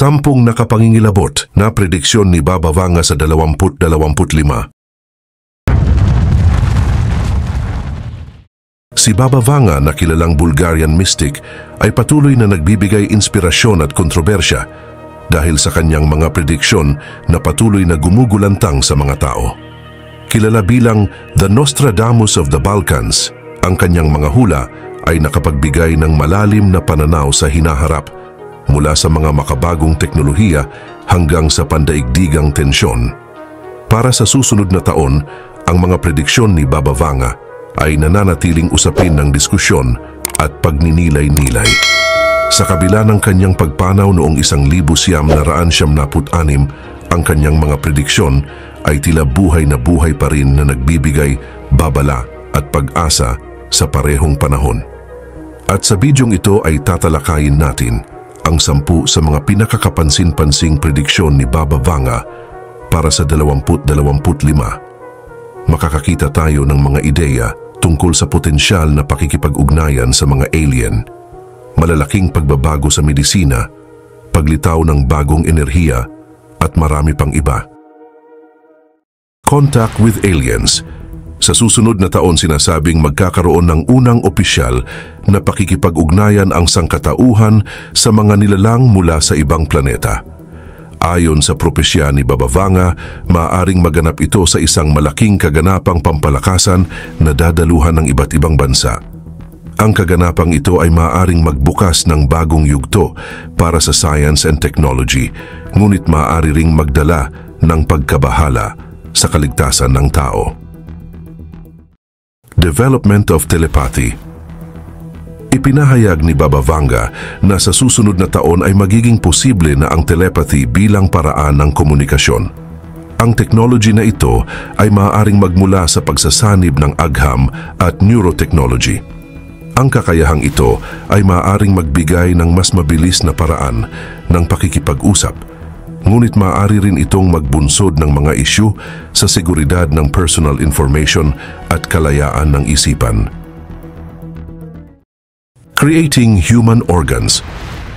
10 nakapangingilabot na prediksyon ni Baba Vanga sa 2025. Si Baba Vanga na kilalang Bulgarian mystic ay patuloy na nagbibigay inspirasyon at kontrobersya dahil sa kanyang mga prediksyon na patuloy na gumugulantang sa mga tao. Kilala bilang The Nostradamus of the Balkans, ang kanyang mga hula ay nakapagbigay ng malalim na pananaw sa hinaharap mula sa mga makabagong teknolohiya hanggang sa pandaigdigang tensyon. Para sa susunod na taon, ang mga prediksyon ni Baba Vanga ay nananatiling usapin ng diskusyon at pagninilay-nilay. Sa kabila ng kanyang pagpanaw noong 1996, ang kanyang mga prediksyon ay tila buhay na buhay pa rin na nagbibigay babala at pag-asa sa parehong panahon. At sa bidyong ito ay tatalakayin natin ang 10 sa mga pinakakapansin-pansing prediksyon ni Baba Vanga para sa 2025. Makakakita tayo ng mga ideya tungkol sa potensyal na pakikipag-ugnayan sa mga alien, malalaking pagbabago sa medisina, paglitaw ng bagong enerhiya at marami pang iba. Contact with aliens. Sa susunod na taon sinasabing magkakaroon ng unang opisyal na pakikipag-ugnayan ang sangkatauhan sa mga nilalang mula sa ibang planeta. Ayon sa propesya ni Baba Vanga, maaaring maganap ito sa isang malaking kaganapang pampalakasan na dadaluhan ng iba't ibang bansa. Ang kaganapang ito ay maaaring magbukas ng bagong yugto para sa science and technology, ngunit maaari ring magdala ng pagkabahala sa kaligtasan ng tao. Development of telepathy. Ipinahayag ni Baba Vanga na sa susunod na taon ay magiging posible na ang telepathy bilang paraan ng komunikasyon. Ang technology na ito ay maaaring magmula sa pagsasanib ng agham at neurotechnology. Ang kakayahang ito ay maaaring magbigay ng mas mabilis na paraan ng pakikipag-usap, ngunit maaari rin itong magbunsod ng mga isyu sa seguridad ng personal information at kalayaan ng isipan. Creating human organs.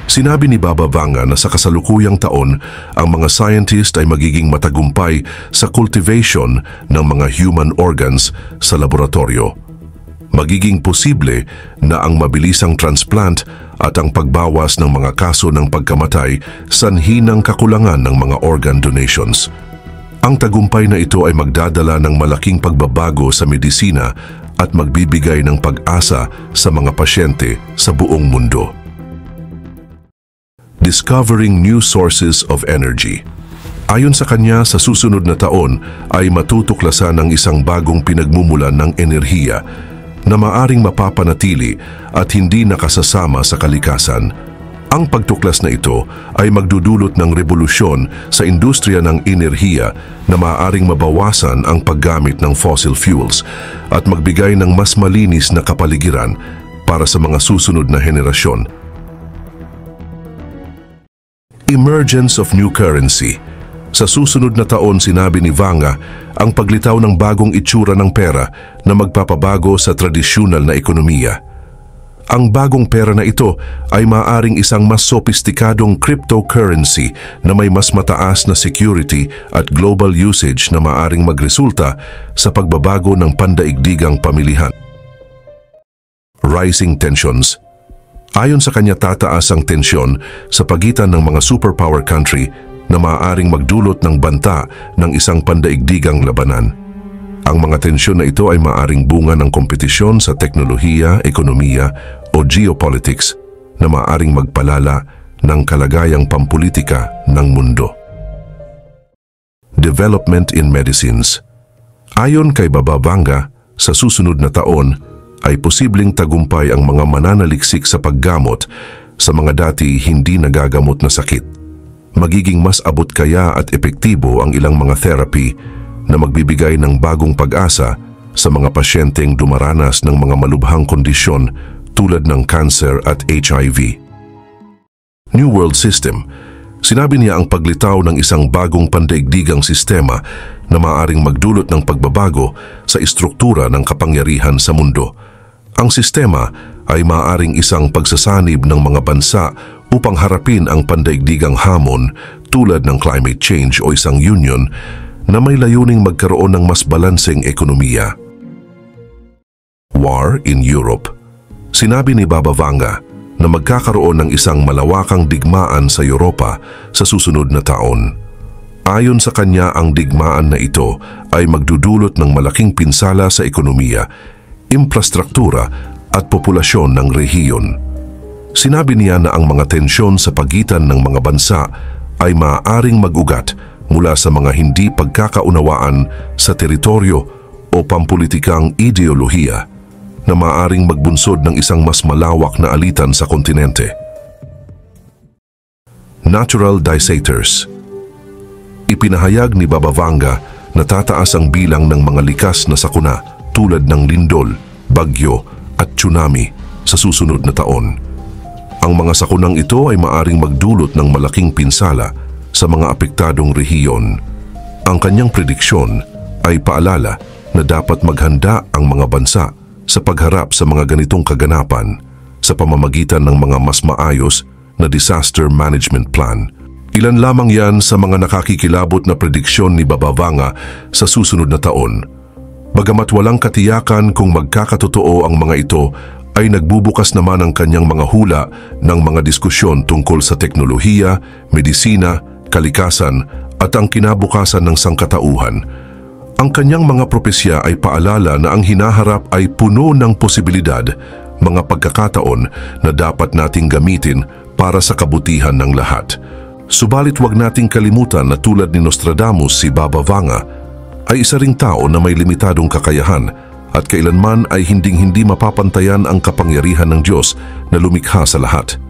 Sinabi ni Baba Vanga na sa kasalukuyang taon, ang mga scientist ay magiging matagumpay sa cultivation ng mga human organs sa laboratorio. Magiging posible na ang mabilisang transplant at ang pagbawas ng mga kaso ng pagkamatay sanhi ng kakulangan ng mga organ donations. Ang tagumpay na ito ay magdadala ng malaking pagbabago sa medisina at magbibigay ng pag-asa sa mga pasyente sa buong mundo. Discovering new sources of energy. Ayon sa kanya, sa susunod na taon ay matutuklasan ng isang bagong pinagmumulan ng enerhiya na maaring mapapanatili at hindi nakasasama sa kalikasan. Ang pagtuklas na ito ay magdudulot ng revolusyon sa industriya ng enerhiya na maaaring mabawasan ang paggamit ng fossil fuels at magbigay ng mas malinis na kapaligiran para sa mga susunod na henerasyon. Emergence of new currency. Sa susunod na taon, sinabi ni Vanga, ang paglitaw ng bagong itsura ng pera na magpapabago sa tradisyonal na ekonomiya. Ang bagong pera na ito ay maaaring isang mas sopistikadong cryptocurrency na may mas mataas na security at global usage na maaaring magresulta sa pagbabago ng pandaigdigang pamilihan. Rising tensions. Ayon sa kanya, tataas ang tensyon sa pagitan ng mga superpower country na maaaring magdulot ng banta ng isang pandaigdigang labanan. Ang mga tensyon na ito ay maaaring bunga ng kompetisyon sa teknolohiya, ekonomiya o geopolitics na maaaring magpalala ng kalagayang pampulitika ng mundo. Development in medicines. Ayon kay Baba Vanga, sa susunod na taon ay posibleng tagumpay ang mga mananaliksik sa paggamot sa mga dati hindi nagagamot na sakit. Magiging mas abot kaya at epektibo ang ilang mga therapy na magbibigay ng bagong pag-asa sa mga pasyenteng dumaranas ng mga malubhang kondisyon tulad ng cancer at HIV. New World System. Sinabi niya ang paglitaw ng isang bagong pandaigdigang sistema na maaaring magdulot ng pagbabago sa istruktura ng kapangyarihan sa mundo. Ang sistema ay maaaring isang pagsasanib ng mga bansa upang harapin ang pandaigdigang hamon tulad ng climate change o isang union na may layuning magkaroon ng mas balanseng ekonomiya. War in Europe. Sinabi ni Baba Vanga na magkakaroon ng isang malawakang digmaan sa Europa sa susunod na taon. Ayon sa kanya, ang digmaan na ito ay magdudulot ng malaking pinsala sa ekonomiya, infrastruktura at populasyon ng rehiyon. Sinabi niya na ang mga tensyon sa pagitan ng mga bansa ay maaaring mag-ugat mula sa mga hindi pagkakaunawaan sa teritoryo o pampulitikang ideolohiya na maaaring magbunsod ng isang mas malawak na alitan sa kontinente. Natural disasters. Ipinahayag ni Baba Vanga na tataas ang bilang ng mga likas na sakuna tulad ng lindol, bagyo at tsunami sa susunod na taon. Ang mga sakunang ito ay maaaring magdulot ng malaking pinsala sa mga apektadong rehiyon. Ang kanyang prediksyon ay paalala na dapat maghanda ang mga bansa sa pagharap sa mga ganitong kaganapan sa pamamagitan ng mga mas maayos na disaster management plan. Ilan lamang yan sa mga nakakikilabot na prediksyon ni Baba Vanga sa susunod na taon. Bagamat walang katiyakan kung magkakatotoo ang mga ito, ay nagbubukas naman ang kanyang mga hula ng mga diskusyon tungkol sa teknolohiya, medisina, kalikasan at ang kinabukasan ng sangkatauhan. Ang kanyang mga propesya ay paalala na ang hinaharap ay puno ng posibilidad, mga pagkakataon na dapat nating gamitin para sa kabutihan ng lahat. Subalit wag nating kalimutan na tulad ni Nostradamus, si Baba Vanga ay isa ring tao na may limitadong kakayahan at kailanman ay hinding-hindi mapapantayan ang kapangyarihan ng Diyos na lumikha sa lahat.